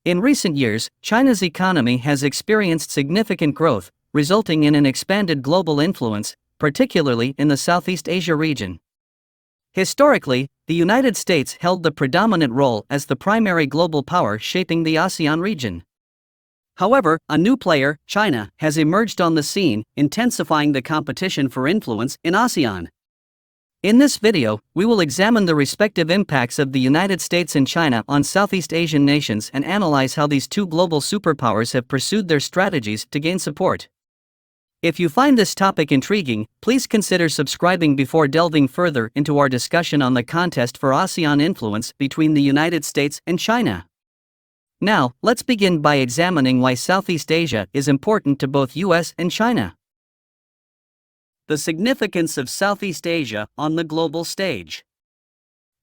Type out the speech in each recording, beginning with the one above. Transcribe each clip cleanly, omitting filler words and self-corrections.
In recent years, China's economy has experienced significant growth, resulting in an expanded global influence, particularly in the Southeast Asia region. Historically, the United States held the predominant role as the primary global power shaping the ASEAN region. However, a new player, China, has emerged on the scene, intensifying the competition for influence in ASEAN. In this video, we will examine the respective impacts of the United States and China on Southeast Asian nations and analyze how these two global superpowers have pursued their strategies to gain support. If you find this topic intriguing, please consider subscribing before delving further into our discussion on the contest for ASEAN influence between the United States and China. Now, let's begin by examining why Southeast Asia is important to both US and China. The significance of Southeast Asia on the global stage.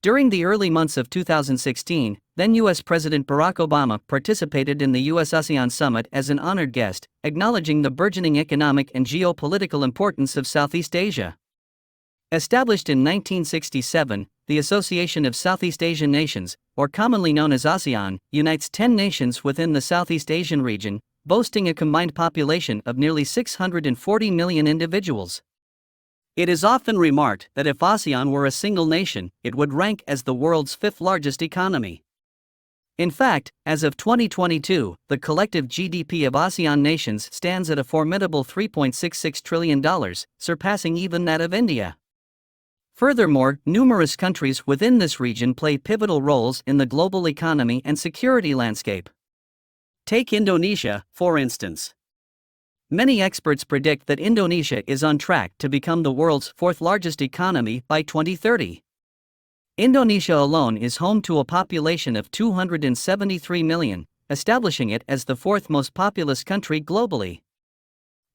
During the early months of 2016, then U.S. President Barack Obama participated in the U.S.-ASEAN Summit as an honored guest, acknowledging the burgeoning economic and geopolitical importance of Southeast Asia. Established in 1967, the Association of Southeast Asian Nations, or commonly known as ASEAN, unites 10 nations within the Southeast Asian region, boasting a combined population of nearly 640 million individuals. It is often remarked that if ASEAN were a single nation, it would rank as the world's fifth largest economy. In fact, as of 2022, the collective GDP of ASEAN nations stands at a formidable $3.66 trillion, surpassing even that of India. Furthermore, numerous countries within this region play pivotal roles in the global economy and security landscape. Take Indonesia, for instance. Many experts predict that Indonesia is on track to become the world's fourth largest economy by 2030. Indonesia alone is home to a population of 273 million, establishing it as the fourth most populous country globally.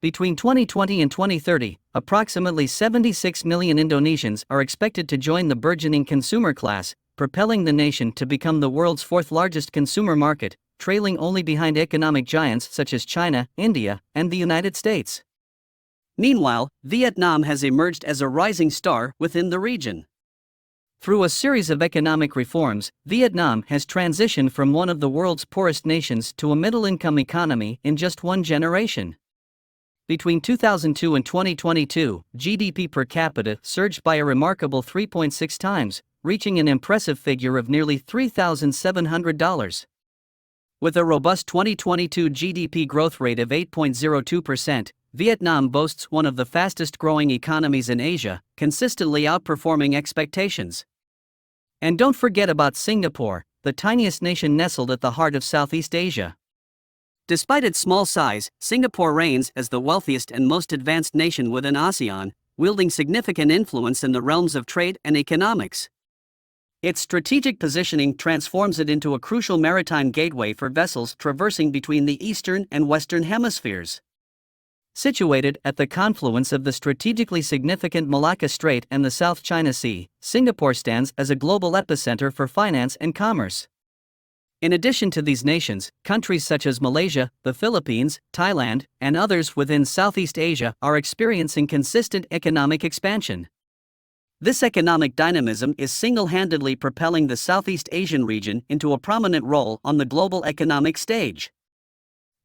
Between 2020 and 2030, approximately 76 million Indonesians are expected to join the burgeoning consumer class, propelling the nation to become the world's fourth largest consumer market, trailing only behind economic giants such as China, India, and the United States. Meanwhile, Vietnam has emerged as a rising star within the region. Through a series of economic reforms, Vietnam has transitioned from one of the world's poorest nations to a middle-income economy in just one generation. Between 2002 and 2022, GDP per capita surged by a remarkable 3.6 times, reaching an impressive figure of nearly $3,700. With a robust 2022 GDP growth rate of 8.02%, Vietnam boasts one of the fastest-growing economies in Asia, consistently outperforming expectations. And don't forget about Singapore, the tiniest nation nestled at the heart of Southeast Asia. Despite its small size, Singapore reigns as the wealthiest and most advanced nation within ASEAN, wielding significant influence in the realms of trade and economics. Its strategic positioning transforms it into a crucial maritime gateway for vessels traversing between the eastern and western hemispheres. Situated at the confluence of the strategically significant Malacca Strait and the South China Sea, Singapore stands as a global epicenter for finance and commerce. In addition to these nations, countries such as Malaysia, the Philippines, Thailand, and others within Southeast Asia are experiencing consistent economic expansion. This economic dynamism is single-handedly propelling the Southeast Asian region into a prominent role on the global economic stage.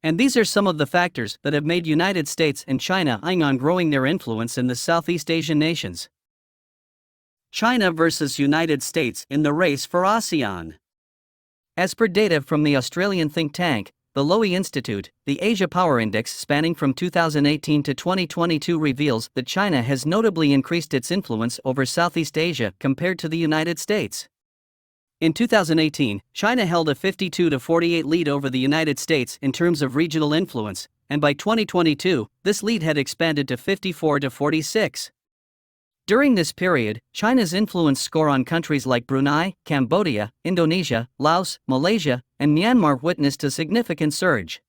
And these are some of the factors that have made United States and China eyeing on growing their influence in the Southeast Asian nations. China versus United States in the race for ASEAN. As per data from the Australian think tank, the Lowy Institute, the Asia Power Index spanning from 2018 to 2022 reveals that China has notably increased its influence over Southeast Asia compared to the United States. In 2018, China held a 52-48 lead over the United States in terms of regional influence, and by 2022, this lead had expanded to 54-46. During this period, China's influence score on countries like Brunei, Cambodia, Indonesia, Laos, Malaysia, and Myanmar witnessed a significant surge.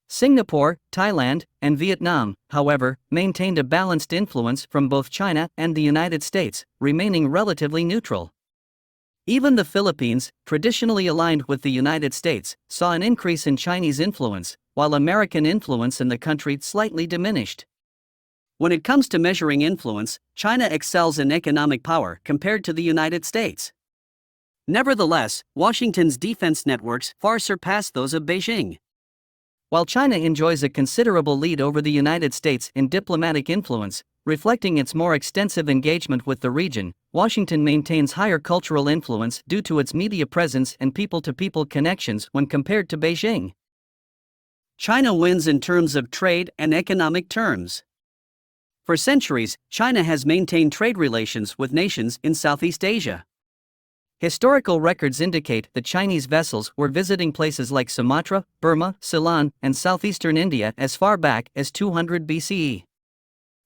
Singapore, Thailand, and Vietnam, however, maintained a balanced influence from both China and the United States, remaining relatively neutral. Even the Philippines, traditionally aligned with the United States, saw an increase in Chinese influence, while American influence in the country slightly diminished. When it comes to measuring influence, China excels in economic power compared to the United States. Nevertheless, Washington's defense networks far surpass those of Beijing. While China enjoys a considerable lead over the United States in diplomatic influence, reflecting its more extensive engagement with the region, Washington maintains higher cultural influence due to its media presence and people-to-people connections when compared to Beijing. China wins in terms of trade and economic terms. For centuries, China has maintained trade relations with nations in Southeast Asia. Historical records indicate that Chinese vessels were visiting places like Sumatra, Burma, Ceylon, and southeastern India as far back as 200 BCE.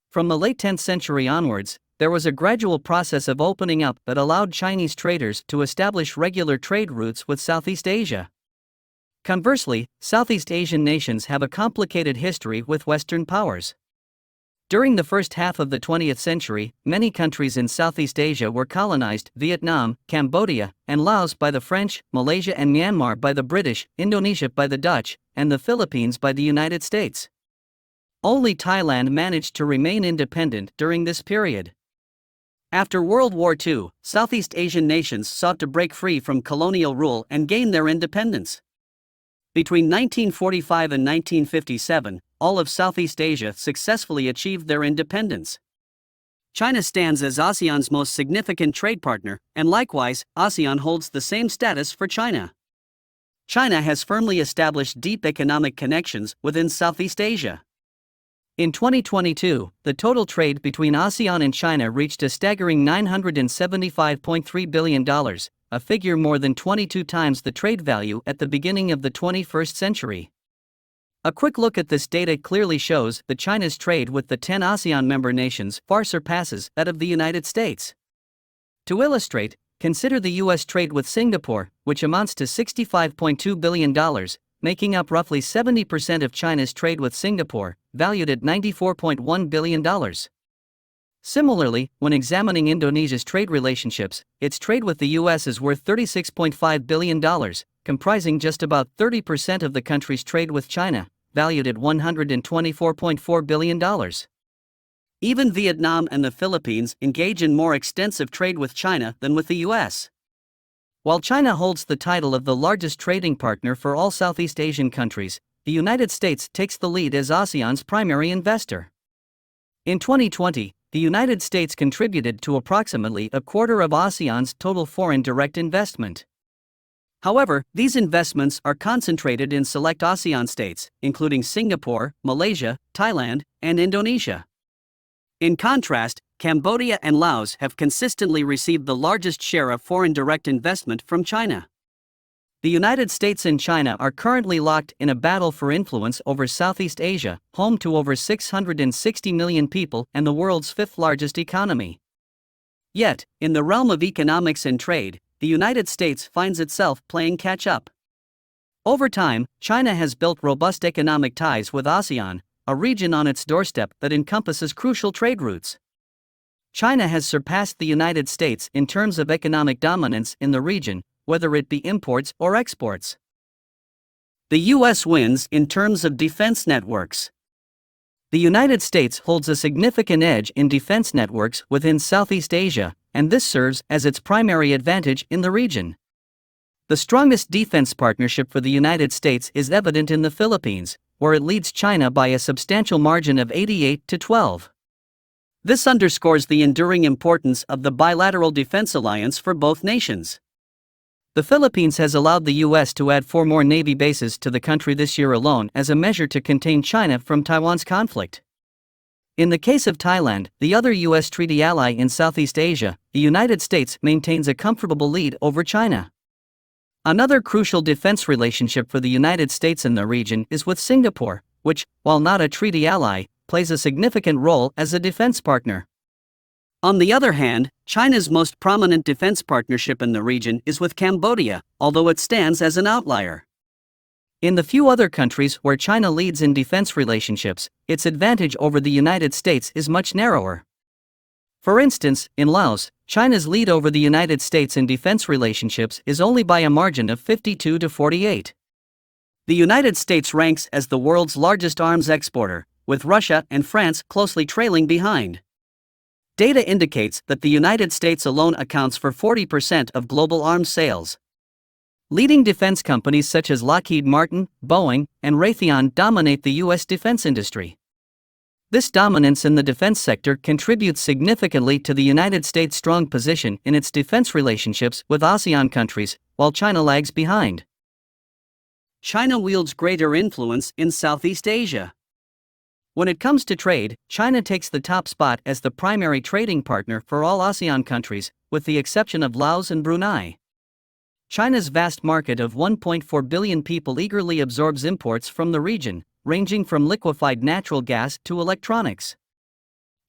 From the late 10th century onwards, there was a gradual process of opening up that allowed Chinese traders to establish regular trade routes with Southeast Asia. Conversely, Southeast Asian nations have a complicated history with Western powers. During the first half of the 20th century, many countries in Southeast Asia were colonized: Vietnam, Cambodia, and Laos by the French, Malaysia and Myanmar by the British, Indonesia by the Dutch, and the Philippines by the United States. Only Thailand managed to remain independent during this period. After World War II, Southeast Asian nations sought to break free from colonial rule and gain their independence. Between 1945 and 1957, all of Southeast Asia successfully achieved their independence. China stands as ASEAN's most significant trade partner, and likewise, ASEAN holds the same status for China. China has firmly established deep economic connections within Southeast Asia. In 2022, the total trade between ASEAN and China reached a staggering $975.3 billion, a figure more than 22 times the trade value at the beginning of the 21st century. A quick look at this data clearly shows that China's trade with the 10 ASEAN member nations far surpasses that of the United States. To illustrate, consider the U.S. trade with Singapore, which amounts to $65.2 billion, making up roughly 70% of China's trade with Singapore, valued at $94.1 billion. Similarly, when examining Indonesia's trade relationships, its trade with the U.S. is worth $36.5 billion, comprising just about 30% of the country's trade with China, valued at $124.4 billion. Even Vietnam and the Philippines engage in more extensive trade with China than with the U.S. While China holds the title of the largest trading partner for all Southeast Asian countries, the United States takes the lead as ASEAN's primary investor. In 2020, the United States contributed to approximately a quarter of ASEAN's total foreign direct investment. However, these investments are concentrated in select ASEAN states, including Singapore, Malaysia, Thailand, and Indonesia. In contrast, Cambodia and Laos have consistently received the largest share of foreign direct investment from China. The United States and China are currently locked in a battle for influence over Southeast Asia, home to over 660 million people and the world's fifth largest economy. Yet, in the realm of economics and trade, the United States finds itself playing catch-up. Over time, China has built robust economic ties with ASEAN, a region on its doorstep that encompasses crucial trade routes. China has surpassed the United States in terms of economic dominance in the region, whether it be imports or exports. The U.S. wins in terms of defense networks. The United States holds a significant edge in defense networks within Southeast Asia, and this serves as its primary advantage in the region. The strongest defense partnership for the United States is evident in the Philippines, where it leads China by a substantial margin of 88-12. This underscores the enduring importance of the bilateral defense alliance for both nations. The Philippines has allowed the U.S. to add 4 more Navy bases to the country this year alone as a measure to contain China from Taiwan's conflict. In the case of Thailand, the other U.S. treaty ally in Southeast Asia, the United States maintains a comfortable lead over China. Another crucial defense relationship for the United States in the region is with Singapore, which, while not a treaty ally, plays a significant role as a defense partner. On the other hand, China's most prominent defense partnership in the region is with Cambodia, although it stands as an outlier. In the few other countries where China leads in defense relationships, its advantage over the United States is much narrower. For instance, in Laos, China's lead over the United States in defense relationships is only by a margin of 52-48. The United States ranks as the world's largest arms exporter, with Russia and France closely trailing behind. Data indicates that the United States alone accounts for 40% of global arms sales. Leading defense companies such as Lockheed Martin, Boeing, and Raytheon dominate the U.S. defense industry. This dominance in the defense sector contributes significantly to the United States' strong position in its defense relationships with ASEAN countries, while China lags behind. China wields greater influence in Southeast Asia. When it comes to trade, China takes the top spot as the primary trading partner for all ASEAN countries, with the exception of Laos and Brunei. China's vast market of 1.4 billion people eagerly absorbs imports from the region, ranging from liquefied natural gas to electronics.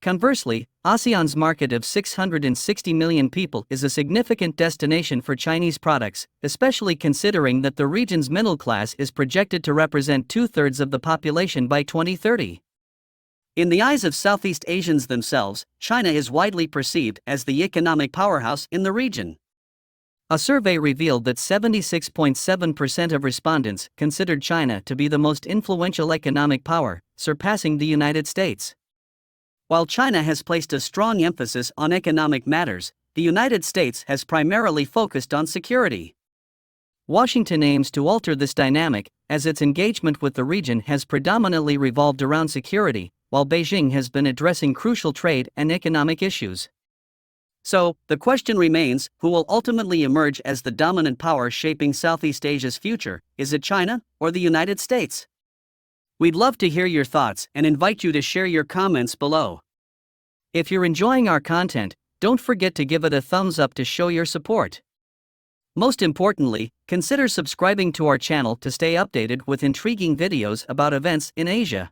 Conversely, ASEAN's market of 660 million people is a significant destination for Chinese products, especially considering that the region's middle class is projected to represent 2/3 of the population by 2030. In the eyes of Southeast Asians themselves, China is widely perceived as the economic powerhouse in the region. A survey revealed that 76.7% of respondents considered China to be the most influential economic power, surpassing the United States. While China has placed a strong emphasis on economic matters, the United States has primarily focused on security. Washington aims to alter this dynamic, as its engagement with the region has predominantly revolved around security, while Beijing has been addressing crucial trade and economic issues. So, the question remains, who will ultimately emerge as the dominant power shaping Southeast Asia's future? Is it China or the United States? We'd love to hear your thoughts and invite you to share your comments below. If you're enjoying our content, don't forget to give it a thumbs up to show your support. Most importantly, consider subscribing to our channel to stay updated with intriguing videos about events in Asia.